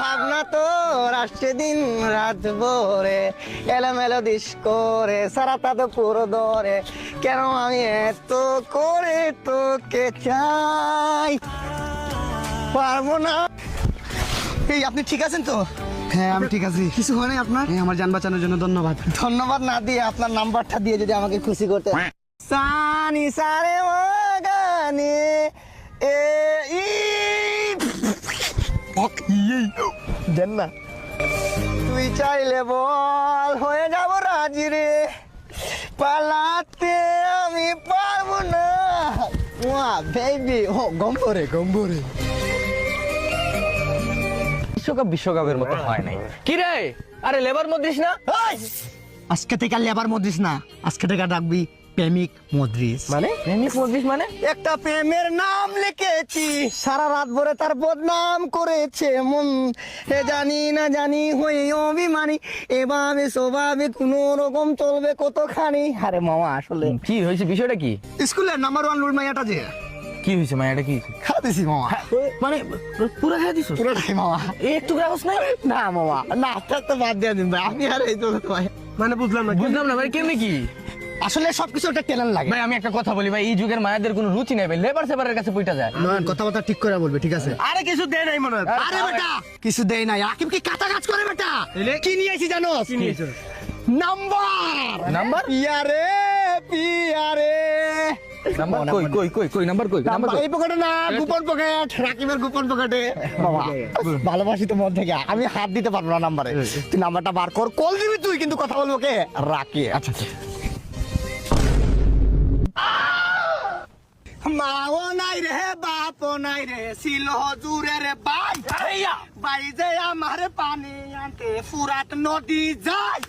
ভাবনা তো আসছে দিন রাত ভরে, এলোমেলো দিস করে সারাটা তো পুরো ধরে, কেন আমি এত করে তোকে চাই, পারবো না। এই আপনি ঠিক আছেন তো? হ্যাঁ আমি ঠিক আছি। কিছু হয় নাই আপনার? হ্যাঁ, আমার যান বাঁচানোর জন্য ধন্যবাদ। ধন্যবাদ না দিয়ে আপনার নাম্বারটা দিয়ে যদি আমাকে খুশি করতে। সানি সারে গানে এ ই দেন না। তুই চাইলে বল হয়ে যাব রাজি রে, পালাতে আমি পারবো না। ওয়া বেবি ও গম্বরে গম্বরে। বিশ্বকাপের মতো হয় নাই। কি রে, আরে লেবার মদ্রিস না? আজকে থেকে আর লেবার মদ্রিস না, আজকে থেকে ডাকবি প্রেমিক মদ্রিস। মানে প্রেমিক মদ্রিস মানে? একটা প্রেমের নাম লিখেছি, সারা রাত ভরে তার বদনাম করেছে মন, এ জানি না জানি হয়ে অভিমানী, এভাবে স্বভাবে কোনো রকম চলবে কতখানি। আরে মামা আসলে কি হয়েছে, বিষয়টা কি? স্কুলের নাম্বার 1 লুট মাইয়াটা যে কি হয়েছে মায়াটা কি? খাওয়া মামা, মানে পুরো খেয়ে দিস? পুরোটাই মামা। একটু গ্রাহস নাই? না মামা না, আপনার তো বাদ দিয়ে দিন ভাই, আমি আর এই তো ভাই মানে বুঝলাম না ভাই, কেমনি কি? আসলে সবকিছু একটা ট্যালেন্ট লাগে ভাই আমি একটা কথা বলি ভাই, এই যুগের মায়াদের কোনো রুচি নেই ভাই, লেবার সেবারের কাছে পইটা যায়। নয়ন কথাবার্তা ঠিক করে বলবে, ঠিক আছে? আরে কিছু দেয় নাই মনে হয়। আরে বেটা কিছু দেই নাই, আকিব কি কাটা কাজ করে বেটা? কি নিয়ে আইছি জানো? Number number? পিয়ারে পিয়ারে নাম্বার কই কই কই কই নাম্বার কই? নাম্বার এই পকেটে না, গোপন পকেট, রাকিবের গোপন পকেটে। বাবা ভালোবাসি তো মন থেকে, আমি হাত দিতে পারবো না নাম্বারে, তুই নাম্বারটা বার কর, কল দিবি তুই, কিন্তু কথা বলবো কে? রাকি। আচ্ছা মাও নাই রে বাপও নাই রে, ছিল হজুরের বাই বাই যে আমার পানি আনতে ফুরাত নদী যায়।